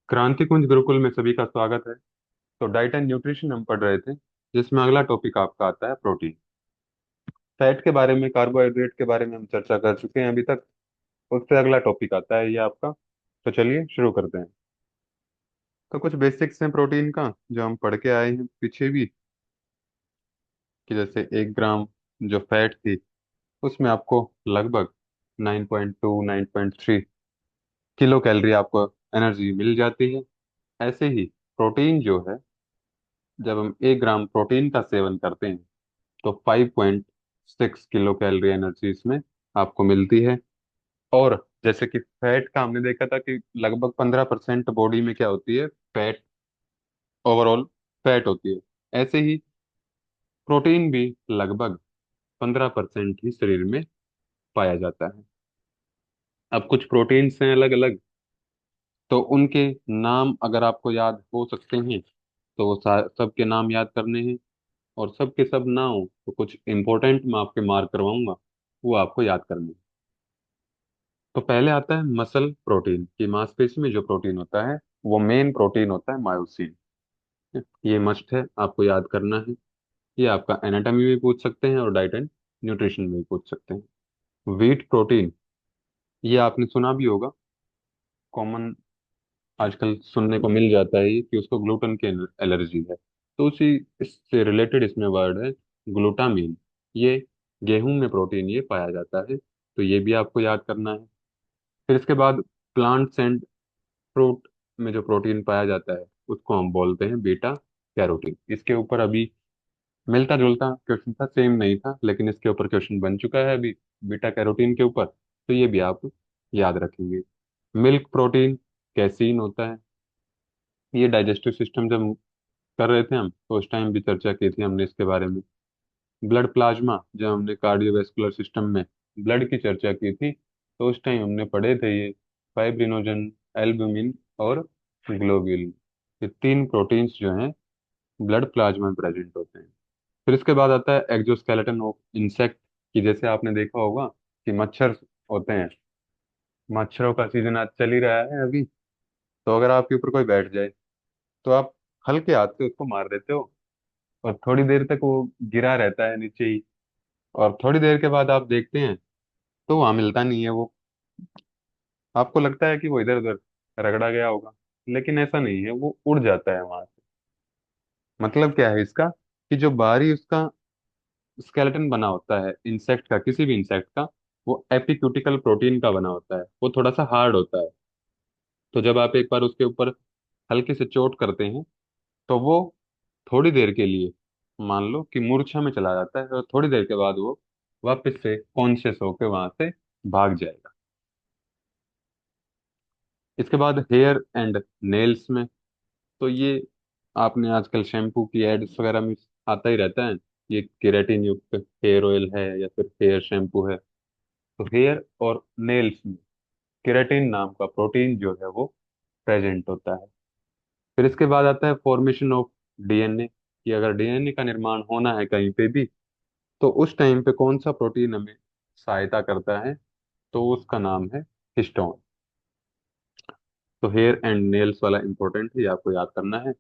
क्रांति कुंज गुरुकुल में सभी का स्वागत है। तो डाइट एंड न्यूट्रिशन हम पढ़ रहे थे, जिसमें अगला टॉपिक आपका आता है प्रोटीन। फैट के बारे में, कार्बोहाइड्रेट के बारे में हम चर्चा कर चुके हैं अभी तक। उससे अगला टॉपिक आता है ये आपका। तो चलिए शुरू करते हैं। तो कुछ बेसिक्स हैं प्रोटीन का, जो हम पढ़ के आए हैं पीछे भी, कि जैसे 1 ग्राम जो फैट थी, उसमें आपको लगभग 9.2 9.3 किलो कैलोरी आपको एनर्जी मिल जाती है। ऐसे ही प्रोटीन जो है, जब हम 1 ग्राम प्रोटीन का सेवन करते हैं तो 5.6 किलो कैलोरी एनर्जी इसमें आपको मिलती है। और जैसे कि फैट का हमने देखा था कि लगभग 15% बॉडी में क्या होती है, फैट, ओवरऑल फैट होती है। ऐसे ही प्रोटीन भी लगभग 15% ही शरीर में पाया जाता है। अब कुछ प्रोटीन्स हैं अलग अलग, तो उनके नाम अगर आपको याद हो सकते हैं तो वो सबके नाम याद करने हैं। और सबके सब ना हो तो कुछ इंपॉर्टेंट मैं आपके मार्क करवाऊंगा, वो आपको याद करने हैं। तो पहले आता है मसल प्रोटीन, की मांसपेशी में जो प्रोटीन होता है वो मेन प्रोटीन होता है मायोसिन। ये मस्ट है, आपको याद करना है। ये आपका एनाटॉमी में पूछ सकते हैं और डाइट एंड न्यूट्रिशन में भी पूछ सकते हैं। व्हीट प्रोटीन, ये आपने सुना भी होगा, कॉमन आजकल सुनने को मिल जाता है ये, कि उसको ग्लूटेन की एलर्जी है। तो उसी इससे रिलेटेड इसमें वर्ड है ग्लूटामीन। ये गेहूं में प्रोटीन ये पाया जाता है, तो ये भी आपको याद करना है। फिर इसके बाद प्लांट्स एंड फ्रूट में जो प्रोटीन पाया जाता है उसको हम बोलते हैं बीटा कैरोटीन। इसके ऊपर अभी मिलता जुलता क्वेश्चन था, सेम नहीं था, लेकिन इसके ऊपर क्वेश्चन बन चुका है अभी, बीटा कैरोटीन के ऊपर, तो ये भी आप याद रखेंगे। मिल्क प्रोटीन कैसीन होता है। ये डाइजेस्टिव सिस्टम जब कर रहे थे हम तो उस टाइम भी चर्चा की थी हमने इसके बारे में। ब्लड प्लाज्मा, जब हमने कार्डियोवैस्कुलर सिस्टम में ब्लड की चर्चा की थी तो उस टाइम हमने पढ़े थे ये फाइब्रिनोजन, एल्बुमिन और ग्लोब्यूलिन। ये तीन प्रोटीन्स जो हैं ब्लड प्लाज्मा में प्रेजेंट होते हैं। फिर इसके बाद आता है एक्जोस्केलेटन ऑफ इंसेक्ट, कि जैसे आपने देखा होगा कि मच्छर होते हैं, मच्छरों का सीजन आज चल ही रहा है अभी। तो अगर आपके ऊपर कोई बैठ जाए तो आप हल्के हाथ से उसको मार देते हो, और थोड़ी देर तक वो गिरा रहता है नीचे ही, और थोड़ी देर के बाद आप देखते हैं तो वहां मिलता नहीं है वो। आपको लगता है कि वो इधर उधर रगड़ा गया होगा, लेकिन ऐसा नहीं है, वो उड़ जाता है वहां से। मतलब क्या है इसका, कि जो बाहरी उसका स्केलेटन बना होता है इंसेक्ट का, किसी भी इंसेक्ट का, वो एपिक्यूटिकल प्रोटीन का बना होता है, वो थोड़ा सा हार्ड होता है। तो जब आप एक बार उसके ऊपर हल्के से चोट करते हैं तो वो थोड़ी देर के लिए, मान लो कि मूर्छा में चला जाता है, और थोड़ी देर के बाद वो वापस से कॉन्शियस होकर वहां से भाग जाएगा। इसके बाद हेयर एंड नेल्स में, तो ये आपने आजकल शैम्पू की एड्स वगैरह में आता ही रहता है, ये केराटिन युक्त हेयर ऑयल है या फिर हेयर शैम्पू है। तो हेयर और नेल्स में केराटिन नाम का प्रोटीन जो है वो प्रेजेंट होता है। फिर इसके बाद आता है फॉर्मेशन ऑफ डीएनए, कि अगर डीएनए का निर्माण होना है कहीं पे भी तो उस टाइम पे कौन सा प्रोटीन हमें सहायता करता है, तो उसका नाम है हिस्टोन। तो हेयर एंड नेल्स वाला इंपॉर्टेंट है, ये आपको याद करना है।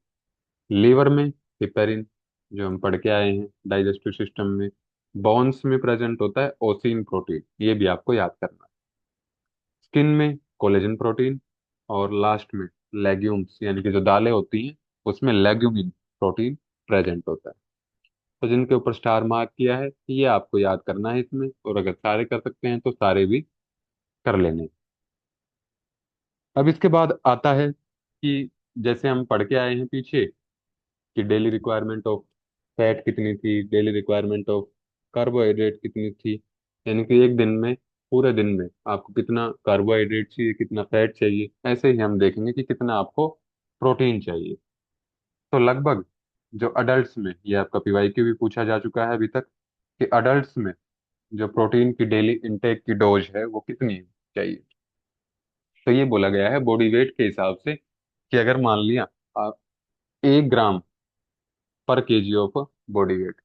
लीवर में हिपेरिन, जो हम पढ़ के आए हैं डाइजेस्टिव सिस्टम में। बोन्स में प्रेजेंट होता है ओसिन प्रोटीन, ये भी आपको याद करना है। स्किन में कोलेजन प्रोटीन, और लास्ट में लेग्यूम्स यानी कि जो दालें होती हैं उसमें लेग्यूमिन प्रोटीन प्रेजेंट होता है। तो जिनके ऊपर स्टार मार्क किया है ये आपको याद करना है इसमें, और अगर सारे कर सकते हैं तो सारे भी कर लेने। अब इसके बाद आता है कि जैसे हम पढ़ के आए हैं पीछे, कि डेली रिक्वायरमेंट ऑफ फैट कितनी थी, डेली रिक्वायरमेंट ऑफ कार्बोहाइड्रेट कितनी थी, यानी कि एक दिन में, पूरे दिन में आपको कितना कार्बोहाइड्रेट चाहिए, कितना फैट चाहिए। ऐसे ही हम देखेंगे कि कितना आपको प्रोटीन चाहिए। तो लगभग जो अडल्ट्स में, ये आपका पीवाईक्यू भी पूछा जा चुका है अभी तक, कि अडल्ट्स में जो प्रोटीन की डेली इंटेक की डोज है वो कितनी चाहिए। तो ये बोला गया है बॉडी वेट के हिसाब से, कि अगर मान लिया आप 1 ग्राम पर केजी ऑफ बॉडी वेट,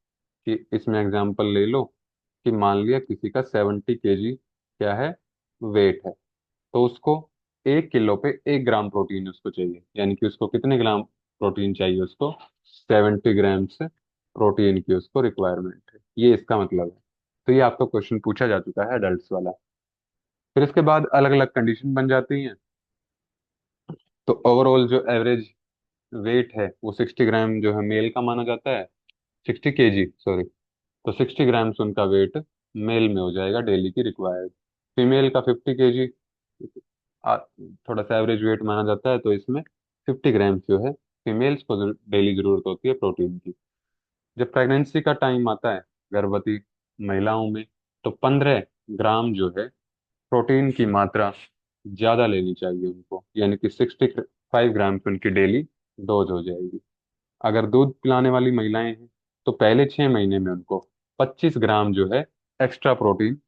कि इसमें एग्जांपल ले लो कि मान लिया किसी का 70 केजी क्या है, वेट है, तो उसको 1 किलो पे 1 ग्राम प्रोटीन उसको चाहिए, यानी कि उसको कितने ग्राम प्रोटीन चाहिए उसको, 70 ग्राम्स प्रोटीन की उसको रिक्वायरमेंट है, ये इसका मतलब है। तो ये आपका क्वेश्चन पूछा जा चुका है अडल्ट वाला। फिर इसके बाद अलग अलग कंडीशन बन जाती हैं। तो ओवरऑल जो एवरेज वेट है वो 60 ग्राम जो है मेल का माना जाता है, 60 kg सॉरी। तो 60 ग्राम्स उनका वेट मेल में हो जाएगा डेली की रिक्वायर्ड। फीमेल का 50 kg थोड़ा सा एवरेज वेट माना जाता है, तो इसमें 50 ग्राम्स जो है फीमेल्स को डेली जरूरत होती है प्रोटीन की। जब प्रेगनेंसी का टाइम आता है गर्भवती महिलाओं में, तो 15 ग्राम जो है प्रोटीन की मात्रा ज्यादा लेनी चाहिए उनको, यानी कि 65 ग्राम उनकी डेली डोज हो जाएगी। अगर दूध पिलाने वाली महिलाएं हैं, तो पहले 6 महीने में उनको 25 ग्राम जो है एक्स्ट्रा प्रोटीन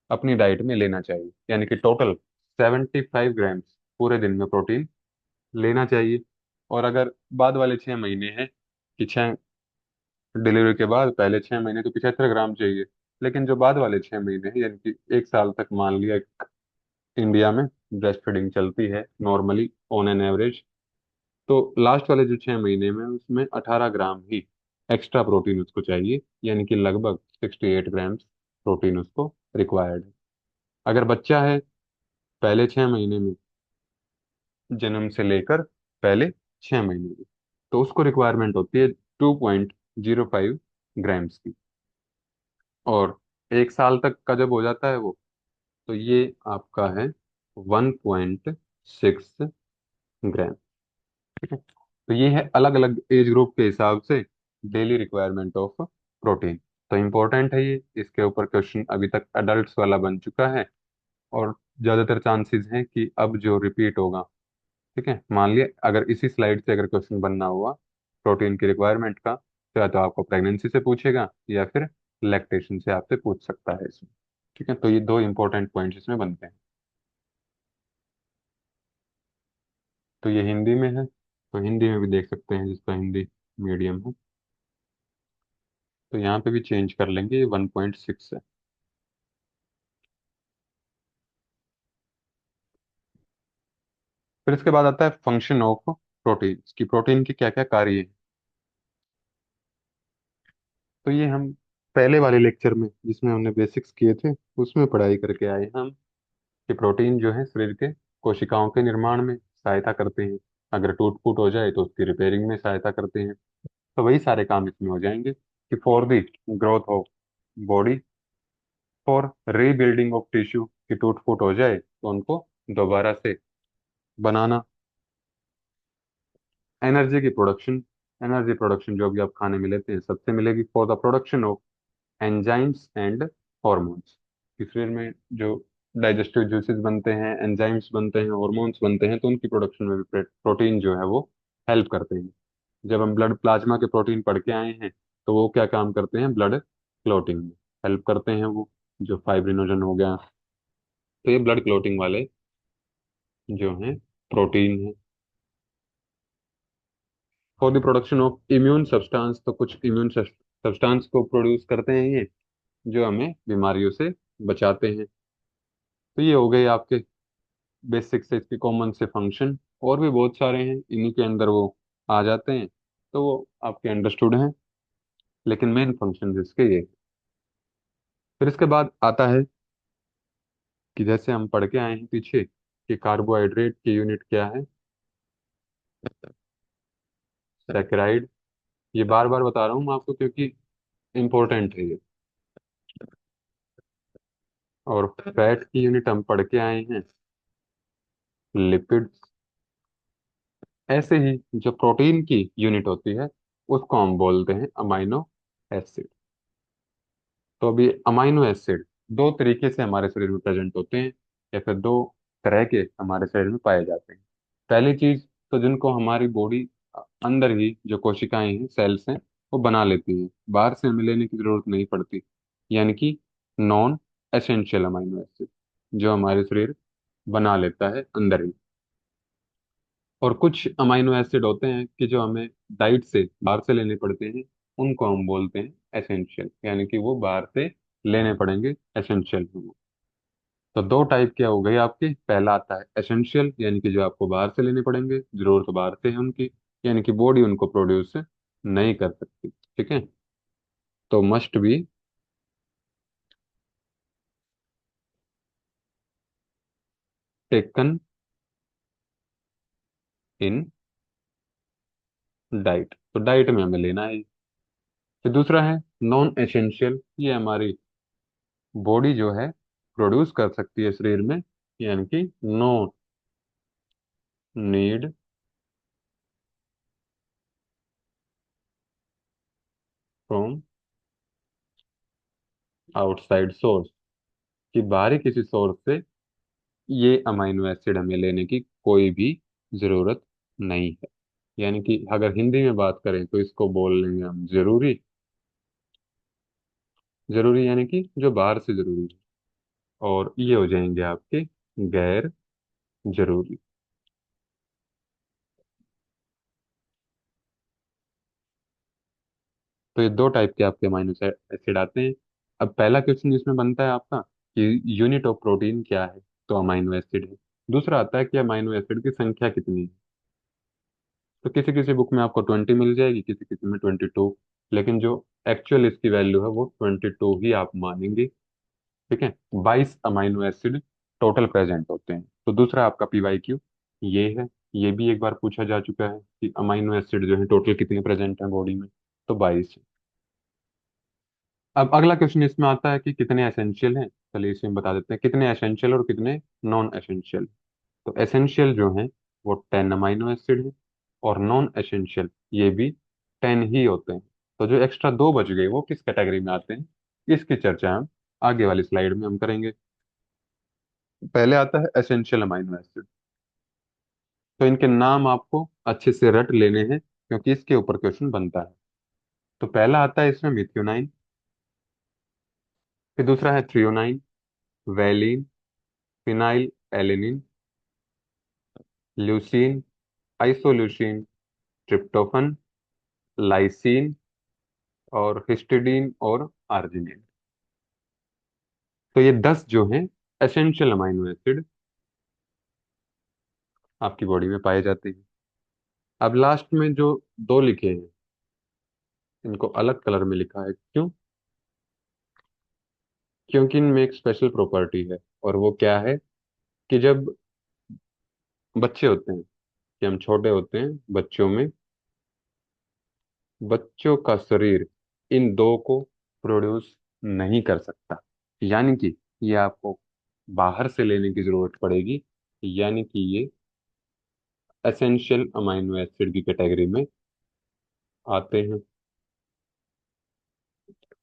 अपनी डाइट में लेना चाहिए, यानी कि टोटल 75 ग्राम्स पूरे दिन में प्रोटीन लेना चाहिए। और अगर बाद वाले 6 महीने हैं, कि 6 डिलीवरी के बाद पहले 6 महीने तो 75 ग्राम चाहिए, लेकिन जो बाद वाले 6 महीने हैं, यानी कि 1 साल तक मान लिया इंडिया में ब्रेस्ट फीडिंग चलती है नॉर्मली ऑन एन एवरेज, तो लास्ट वाले जो 6 महीने में उसमें 18 ग्राम ही एक्स्ट्रा प्रोटीन उसको चाहिए, यानी कि लगभग 68 ग्राम्स प्रोटीन उसको रिक्वायर्ड है। अगर बच्चा है पहले 6 महीने में, जन्म से लेकर पहले 6 महीने में, तो उसको रिक्वायरमेंट होती है 2.05 ग्राम्स की। और 1 साल तक का जब हो जाता है वो, तो ये आपका है 1.6 ग्राम। ठीक है, तो ये है अलग अलग एज ग्रुप के हिसाब से डेली रिक्वायरमेंट ऑफ प्रोटीन। तो इम्पोर्टेंट है ये, इसके ऊपर क्वेश्चन अभी तक अडल्ट्स वाला बन चुका है, और ज्यादातर चांसेस हैं कि अब जो रिपीट होगा। ठीक है, मान लिया अगर इसी स्लाइड से अगर क्वेश्चन बनना हुआ प्रोटीन की रिक्वायरमेंट का, तो या तो आपको प्रेगनेंसी से पूछेगा या फिर लैक्टेशन से आपसे पूछ सकता है इसमें। ठीक है, तो ये दो इंपॉर्टेंट पॉइंट्स इसमें बनते हैं। तो ये हिंदी में है, तो हिंदी में भी देख सकते हैं जिसका हिंदी मीडियम है, तो यहाँ पे भी चेंज कर लेंगे, ये 1.6 है। फिर इसके बाद आता है फंक्शन ऑफ प्रोटीन, की प्रोटीन के क्या क्या कार्य हैं। तो ये हम पहले वाले लेक्चर में जिसमें हमने बेसिक्स किए थे उसमें पढ़ाई करके आए हम, कि प्रोटीन जो है शरीर के कोशिकाओं के निर्माण में सहायता करते हैं, अगर टूट फूट हो जाए तो उसकी रिपेयरिंग में सहायता करते हैं। तो वही सारे काम इसमें हो जाएंगे, कि for the growth of body, for rebuilding of tissue, कि टूट फूट हो जाए तो उनको दोबारा से बनाना, एनर्जी की प्रोडक्शन, एनर्जी प्रोडक्शन जो भी आप खाने में लेते हैं सबसे मिलेगी, for the production of enzymes and hormones, कि शरीर में जो डाइजेस्टिव जूसेस बनते हैं, एंजाइम्स बनते हैं, हॉर्मोन्स बनते हैं, तो उनकी प्रोडक्शन में भी प्रोटीन जो है वो हेल्प करते हैं। जब हम ब्लड प्लाज्मा के प्रोटीन पढ़ के आए हैं, तो वो क्या काम करते हैं, ब्लड क्लॉटिंग में हेल्प करते हैं वो, जो फाइब्रिनोजन हो गया। तो ये ब्लड क्लॉटिंग वाले जो हैं प्रोटीन है। For the production of immune substance, तो कुछ इम्यून सब्सटेंस को प्रोड्यूस करते हैं ये, जो हमें बीमारियों से बचाते हैं। तो ये हो गए आपके बेसिक से इसके कॉमन से फंक्शन, और भी बहुत सारे हैं इन्हीं के अंदर वो आ जाते हैं, तो वो आपके अंडरस्टूड हैं, लेकिन मेन फंक्शन इसके ये। फिर इसके बाद आता है कि जैसे हम पढ़ के आए हैं पीछे, कि कार्बोहाइड्रेट की यूनिट क्या है, सैकराइड। ये बार बार बता रहा हूँ मैं आपको क्योंकि इंपॉर्टेंट है ये। और फैट की यूनिट हम पढ़ के आए हैं, लिपिड्स। ऐसे ही जो प्रोटीन की यूनिट होती है उसको हम बोलते हैं अमाइनो एसिड। तो अभी अमाइनो एसिड दो तरीके से हमारे शरीर में प्रेजेंट होते हैं, या फिर दो तरह के हमारे शरीर में पाए जाते हैं। पहली चीज, तो जिनको हमारी बॉडी अंदर ही जो कोशिकाएं हैं, सेल्स हैं, वो बना लेती हैं, बाहर से हमें लेने की जरूरत नहीं पड़ती, यानी कि नॉन एसेंशियल अमाइनो एसिड, जो हमारे शरीर बना लेता है अंदर ही। और कुछ अमाइनो एसिड होते हैं कि जो हमें डाइट से बाहर से लेने पड़ते हैं, उनको हम बोलते हैं एसेंशियल, यानी कि वो बाहर से लेने पड़ेंगे, एसेंशियल। तो दो टाइप क्या हो गई आपके, पहला आता है एसेंशियल, यानी कि जो आपको बाहर से लेने पड़ेंगे, जरूरत बाहर से है उनकी, यानी कि बॉडी उनको प्रोड्यूस नहीं कर सकती। ठीक है, तो must be taken in diet, तो डाइट में हमें लेना है। फिर दूसरा है नॉन एसेंशियल, ये हमारी बॉडी जो है प्रोड्यूस कर सकती है शरीर में, यानी कि no need from outside source, कि बाहरी किसी सोर्स से ये अमाइनो एसिड हमें लेने की कोई भी जरूरत नहीं है। यानी कि अगर हिंदी में बात करें तो इसको बोल लेंगे हम जरूरी। जरूरी यानी कि जो बाहर से जरूरी है, और ये हो जाएंगे आपके गैर जरूरी। तो ये दो टाइप के आपके अमाइनो एसिड आते हैं। अब पहला क्वेश्चन इसमें बनता है आपका कि यूनिट ऑफ प्रोटीन क्या है, तो अमाइनो एसिड है। दूसरा आता है कि अमाइनो एसिड की संख्या कितनी है। तो किसी किसी बुक में आपको 20 मिल जाएगी, किसी किसी में 22, लेकिन जो एक्चुअल इसकी वैल्यू है वो 22 ही आप मानेंगे। ठीक है, 22 अमाइनो एसिड टोटल प्रेजेंट होते हैं। तो दूसरा आपका पीवाईक्यू ये है। ये भी एक बार पूछा जा चुका है कि अमाइनो एसिड जो है टोटल कितने प्रेजेंट हैं बॉडी में, तो 22। अब अगला क्वेश्चन इसमें आता है कि कितने एसेंशियल हैं। चलिए इसमें बता देते हैं कितने एसेंशियल और कितने नॉन एसेंशियल। तो एसेंशियल जो हैं वो 10 अमाइनो एसिड है, और नॉन एसेंशियल ये भी 10 ही होते हैं। तो जो एक्स्ट्रा दो बच गए वो किस कैटेगरी में आते हैं, इसकी चर्चा हम आगे वाली स्लाइड में हम करेंगे। पहले आता है एसेंशियल अमाइनो एसिड। तो इनके नाम आपको अच्छे से रट लेने हैं, क्योंकि इसके ऊपर क्वेश्चन बनता है। तो पहला आता है इसमें मिथ्योनाइन, फिर दूसरा है threonine, valine, phenyl alanine, leucine, isoleucine, tryptophan, lysine, और हिस्टिडीन और आर्जिनिन। तो ये 10 जो हैं एसेंशियल अमाइनो एसिड आपकी बॉडी में पाए जाते हैं। अब लास्ट में जो दो लिखे हैं इनको अलग कलर में लिखा है, क्यों? क्योंकि इनमें एक स्पेशल प्रॉपर्टी है, और वो क्या है कि जब बच्चे होते हैं, कि हम छोटे होते हैं, बच्चों में बच्चों का शरीर इन दो को प्रोड्यूस नहीं कर सकता, यानी कि ये आपको बाहर से लेने की जरूरत पड़ेगी, यानी कि ये एसेंशियल अमाइनो एसिड की कैटेगरी में आते हैं।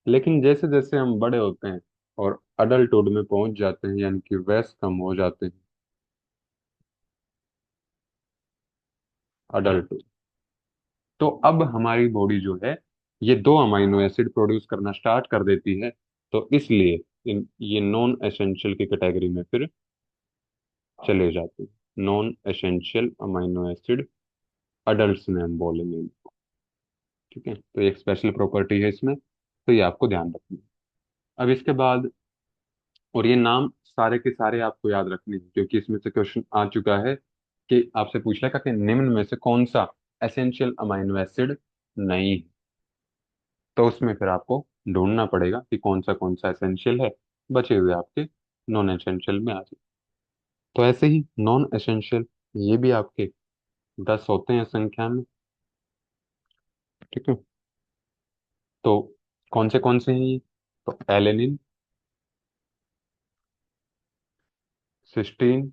लेकिन जैसे जैसे हम बड़े होते हैं और अडल्टहुड में पहुंच जाते हैं, यानी कि वयस कम हो जाते हैं, अडल्ट, तो अब हमारी बॉडी जो है ये दो अमाइनो एसिड प्रोड्यूस करना स्टार्ट कर देती है। तो इसलिए ये नॉन एसेंशियल की कैटेगरी में फिर चले जाते हैं। Non essential amino acid adults में हम बोलेंगे इनको। ठीक है, तो ये एक स्पेशल प्रॉपर्टी है इसमें, तो ये आपको ध्यान रखना है। अब इसके बाद, और ये नाम सारे के सारे आपको याद रखने हैं, क्योंकि इसमें से क्वेश्चन आ चुका है कि आपसे पूछ रहा है कि निम्न में से कौन सा एसेंशियल अमाइनो एसिड नहीं है। तो उसमें फिर आपको ढूंढना पड़ेगा कि कौन सा एसेंशियल है, बचे हुए आपके नॉन एसेंशियल में आ जाए। तो ऐसे ही नॉन एसेंशियल ये भी आपके 10 होते हैं संख्या में। ठीक है, तो कौन से हैं ये? तो एलेनिन, सिस्टीन,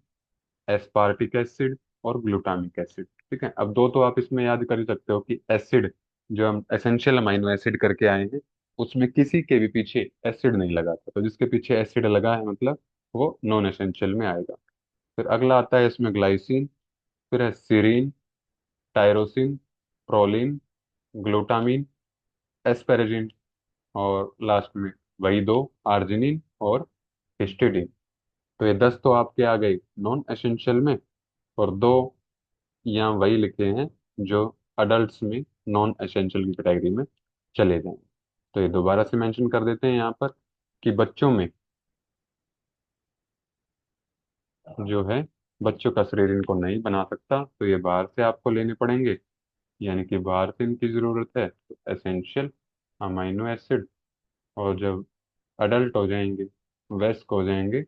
एस्पार्टिक एसिड और ग्लूटामिक एसिड। ठीक है, अब दो तो आप इसमें याद कर ही सकते हो कि एसिड जो हम एसेंशियल अमाइनो एसिड करके आए हैं उसमें किसी के भी पीछे एसिड नहीं लगा था, तो जिसके पीछे एसिड लगा है मतलब वो नॉन एसेंशियल में आएगा। फिर अगला आता है इसमें ग्लाइसिन, फिर है serine, tyrosine, proline, glutamine, asparagine, और लास्ट में वही दो, आर्जिनिन और हिस्टिडीन। तो ये 10 तो आपके आ गए नॉन एसेंशियल में, और दो यहाँ वही लिखे हैं जो अडल्ट्स में नॉन एसेंशियल की कैटेगरी में चले जाएं। तो ये दोबारा से मेंशन कर देते हैं यहाँ पर कि बच्चों में जो है बच्चों का शरीर इनको नहीं बना सकता, तो ये बाहर से आपको लेने पड़ेंगे, यानी कि बाहर से इनकी ज़रूरत है, तो एसेंशियल अमाइनो एसिड। और जब अडल्ट हो जाएंगे, वयस्क हो जाएंगे,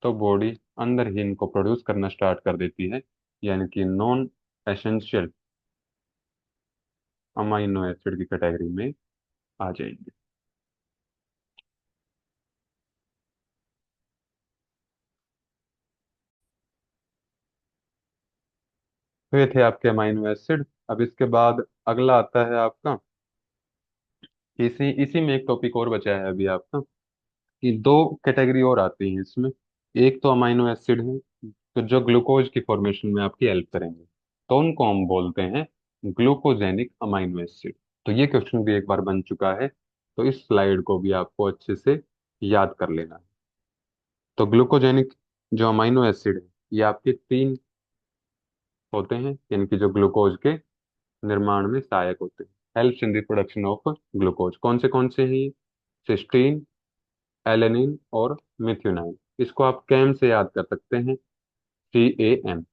तो बॉडी अंदर ही इनको प्रोड्यूस करना स्टार्ट कर देती है, यानी कि नॉन एसेंशियल अमाइनो एसिड की कैटेगरी में आ जाएंगे। तो ये थे आपके अमाइनो एसिड। अब इसके बाद अगला आता है आपका, इसी इसी में एक टॉपिक और बचा है अभी आपका, कि दो कैटेगरी और आती हैं इसमें। एक तो अमाइनो एसिड है, तो जो ग्लूकोज की फॉर्मेशन में आपकी हेल्प करेंगे, तो उनको हम बोलते हैं ग्लूकोजेनिक अमाइनो एसिड। तो ये क्वेश्चन भी एक बार बन चुका है, तो इस स्लाइड को भी आपको अच्छे से याद कर लेना है। तो ग्लूकोजेनिक जो अमाइनो एसिड है, ये आपके तीन होते हैं, यानी कि जो ग्लूकोज के निर्माण में सहायक होते हैं, helps in the production of glucose. कौन से हैं ये? सिस्टीन, एलेनिन और मिथ्योनाइन। इसको आप कैम से याद कर सकते हैं, CAM।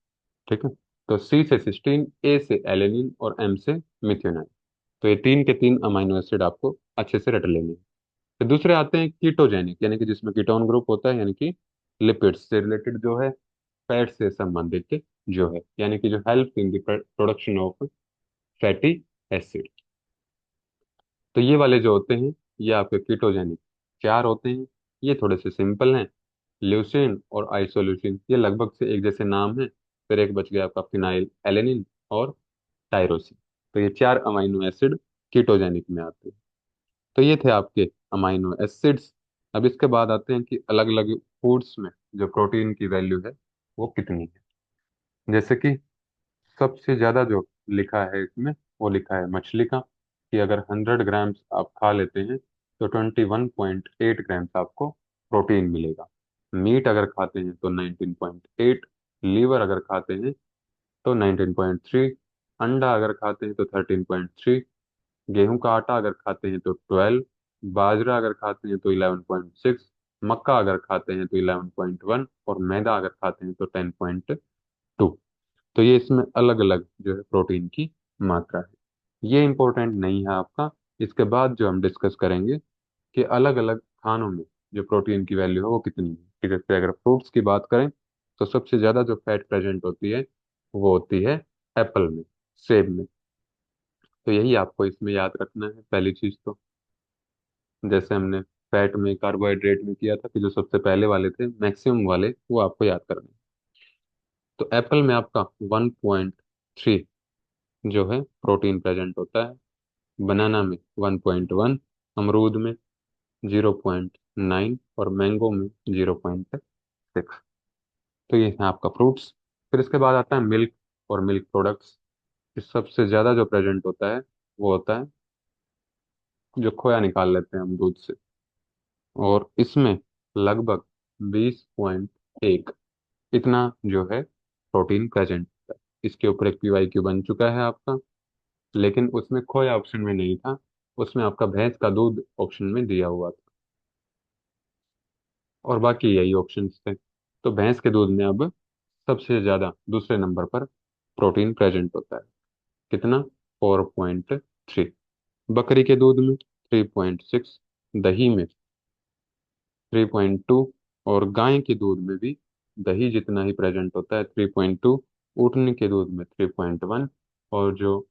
ठीक है। तो सी से सिस्टीन, ए से एलेनिन और एम से मिथ्योनाइन। तो ये तीन के तीन अमाइनो एसिड आपको अच्छे से रट लेने हैं। फिर दूसरे आते हैं कीटोजेनिक, यानी कि जिसमें कीटोन ग्रुप होता है, यानी कि लिपिड्स से रिलेटेड जो है, फैट से संबंधित जो है, यानी कि जो help in the production of fatty acid. तो ये वाले जो होते हैं, ये आपके कीटोजेनिक चार होते हैं। ये थोड़े से सिंपल हैं, ल्यूसीन और आइसोल्यूसिन, ये लगभग से एक जैसे नाम है। फिर एक बच गया आपका फिनाइल एलेनिन और टायरोसिन। तो ये चार अमाइनो एसिड कीटोजेनिक में आते हैं। तो ये थे आपके अमाइनो एसिड्स। अब इसके बाद आते हैं कि अलग अलग फूड्स में जो प्रोटीन की वैल्यू है वो कितनी है। जैसे कि सबसे ज्यादा जो लिखा है इसमें, वो लिखा है मछली का, कि अगर 100 ग्राम्स आप खा लेते हैं तो 21.8 ग्राम्स आपको प्रोटीन मिलेगा। मीट अगर खाते हैं तो 19.8, लीवर अगर खाते हैं तो 19.3, अंडा अगर खाते हैं तो 13.3, गेहूं का आटा अगर खाते हैं तो 12, बाजरा अगर खाते हैं तो 11.6, मक्का अगर खाते हैं तो 11.1, और मैदा अगर खाते हैं तो 10.2। तो ये इसमें अलग अलग जो है प्रोटीन की मात्रा है। ये इंपॉर्टेंट नहीं है आपका। इसके बाद जो हम डिस्कस करेंगे कि अलग अलग खानों में जो प्रोटीन की वैल्यू है वो कितनी है। ठीक है, जैसे अगर फ्रूट्स की बात करें, तो सबसे ज्यादा जो फैट प्रेजेंट होती है वो होती है एप्पल में, सेब में। तो यही आपको इसमें याद रखना है पहली चीज तो। जैसे हमने फैट में, कार्बोहाइड्रेट में किया था, कि जो सबसे पहले वाले थे मैक्सिमम वाले, वो आपको याद करने हैं। तो एप्पल में आपका 1.3 जो है प्रोटीन प्रेजेंट होता है, बनाना में 1.1, अमरूद में 0.9 और मैंगो में 0.6। तो ये है आपका फ्रूट्स। फिर इसके बाद आता है मिल्क और मिल्क प्रोडक्ट्स। इस सबसे ज़्यादा जो प्रेजेंट होता है वो होता है जो खोया निकाल लेते हैं हम दूध से, और इसमें लगभग 20.1 इतना जो है प्रोटीन प्रेजेंट होता है। इसके ऊपर एक PYQ बन चुका है आपका, लेकिन उसमें खोया ऑप्शन में नहीं था, उसमें आपका भैंस का दूध ऑप्शन में दिया हुआ था, और बाकी यही ऑप्शंस थे। तो भैंस के दूध में अब सबसे ज्यादा दूसरे नंबर पर प्रोटीन प्रेजेंट होता है। कितना? 4.3। बकरी के दूध में 3.6, दही में 3.2, और गाय के दूध में भी दही जितना ही प्रेजेंट होता है, 3.2। ऊँटनी के दूध में 3.1, और जो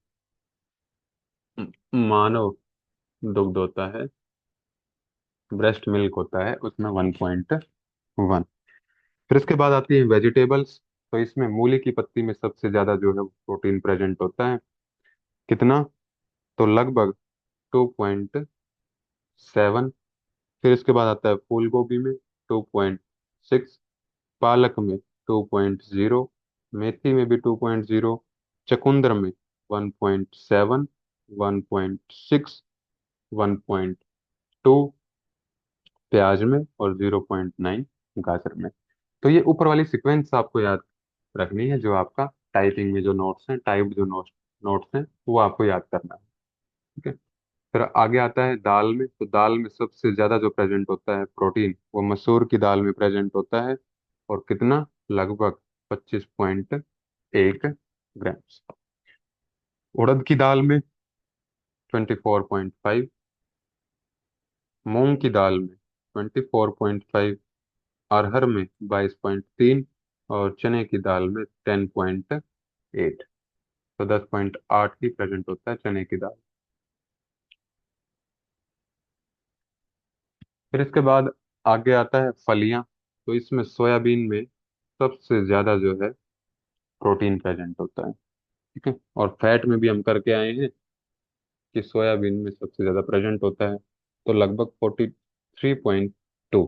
मानव दुग्ध होता है, ब्रेस्ट मिल्क होता है, उसमें 1.1। फिर इसके बाद आती है वेजिटेबल्स। तो इसमें मूली की पत्ती में सबसे ज्यादा जो है प्रोटीन प्रेजेंट होता है। कितना? तो लगभग 2.7। फिर इसके बाद आता है फूल गोभी में 2.6, पालक में 2.0, मेथी में भी 2.0, चकुंदर में 1.7, 1.6, 1.2, प्याज में, और 0.9 गाजर में। तो ये ऊपर वाली सीक्वेंस आपको याद रखनी है, जो आपका टाइपिंग में जो नोट्स हैं, टाइप जो नोट्स नोट्स हैं, वो आपको याद करना है। ठीक है। फिर आगे आता है दाल में। तो दाल में सबसे ज्यादा जो प्रेजेंट होता है प्रोटीन, वो मसूर की दाल में प्रेजेंट होता है, और कितना, लगभग 25.1 ग्राम्स। उड़द की दाल में 24.5, मूंग की दाल में 24.5, अरहर में 22.3, और चने की दाल में 10.8। तो 10.8 ही प्रेजेंट होता है चने की दाल। फिर इसके बाद आगे आता है फलियां। तो इसमें सोयाबीन में सबसे ज्यादा जो है प्रोटीन प्रेजेंट होता है। ठीक है, और फैट में भी हम करके आए हैं कि सोयाबीन में सबसे ज्यादा प्रेजेंट होता है, तो लगभग 43.2,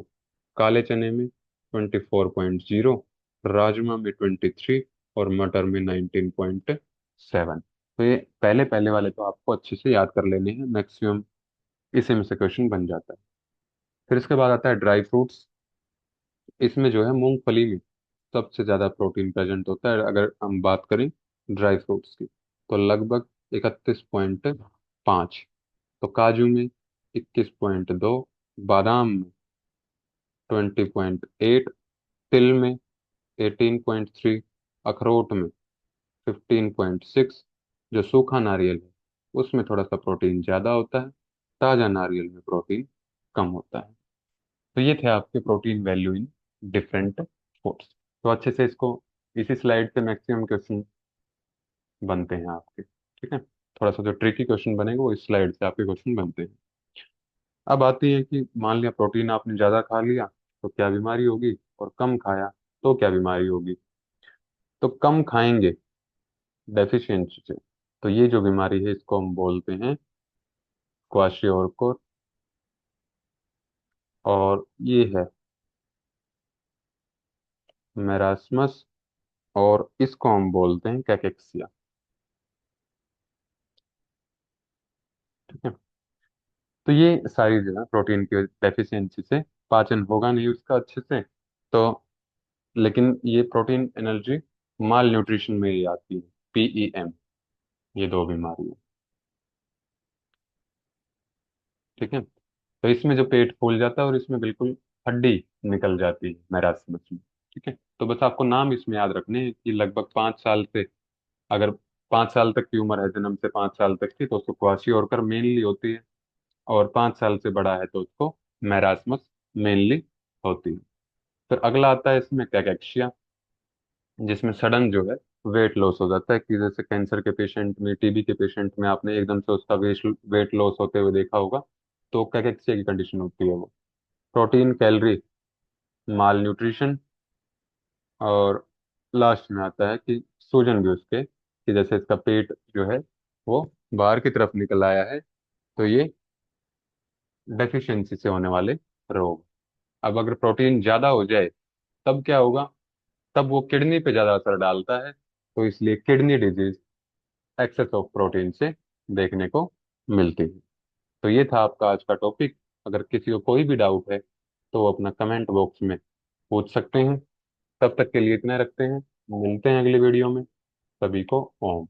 काले चने में 24.0, राजमा में 23, और मटर में 19.7। तो ये पहले पहले वाले तो आपको अच्छे से याद कर लेने हैं, मैक्सिमम इसी में से क्वेश्चन बन जाता है। फिर इसके बाद आता है ड्राई फ्रूट्स। इसमें जो है मूंगफली में सबसे ज्यादा प्रोटीन प्रेजेंट होता है अगर हम बात करें ड्राई फ्रूट्स की, तो लगभग 31.5। तो काजू में 21.2, बादाम में 20.8, तिल में 18.3, अखरोट में 15.6। जो सूखा नारियल है उसमें थोड़ा सा प्रोटीन ज्यादा होता है, ताजा नारियल में प्रोटीन कम होता है। तो ये थे आपके protein value in different foods. तो अच्छे से इसको, इसी स्लाइड से मैक्सिमम क्वेश्चन बनते हैं आपके। ठीक है, थोड़ा सा जो ट्रिकी क्वेश्चन बनेगा वो इस स्लाइड से आपके क्वेश्चन बनते हैं। अब आती है कि मान लिया प्रोटीन आपने ज़्यादा खा लिया तो क्या बीमारी होगी, और कम खाया तो क्या बीमारी होगी। तो कम खाएंगे डेफिशिएंसी से, तो ये जो बीमारी है इसको हम बोलते हैं क्वाशियोरकर, और ये है मेरास्मस, और इसको हम बोलते हैं कैकेक्सिया। ठीक है, तो ये सारी जो है प्रोटीन की डेफिशिएंसी से पाचन होगा नहीं उसका अच्छे से। तो लेकिन ये प्रोटीन एनर्जी माल न्यूट्रिशन में ही आती है, PEM, ये दो बीमारी है। ठीक है, तो इसमें जो पेट फूल जाता है और इसमें बिल्कुल हड्डी निकल जाती है मैरास्मस में। ठीक है, तो बस आपको नाम इसमें याद रखने हैं कि लगभग 5 साल से, अगर 5 साल तक की उम्र है, जन्म से 5 साल तक की, तो उसको क्वाशियोरकर मेनली होती है, और 5 साल से बड़ा है तो उसको मैरास्मस मेनली होती है। फिर अगला आता है इसमें कैकेक्शिया, जिसमें सडन जो है वेट लॉस हो जाता है, कि जैसे कैंसर के पेशेंट में, TB के पेशेंट में आपने एकदम से उसका वेट लॉस होते हुए देखा होगा, तो कैकेक्सिया की कंडीशन होती है वो। प्रोटीन, कैलोरी, माल न्यूट्रिशन, और लास्ट में आता है कि सूजन भी उसके, कि जैसे इसका पेट जो है वो बाहर की तरफ निकल आया है, तो ये डेफिशिएंसी से होने वाले रोग। अब अगर प्रोटीन ज्यादा हो जाए तब क्या होगा, तब वो किडनी पे ज्यादा असर डालता है, तो इसलिए kidney disease excess of protein से देखने को मिलती है। तो ये था आपका आज का टॉपिक। अगर किसी को कोई भी डाउट है तो वो अपना कमेंट बॉक्स में पूछ सकते हैं। तब तक के लिए इतना रखते हैं, मिलते हैं अगली वीडियो में। सभी को ओम।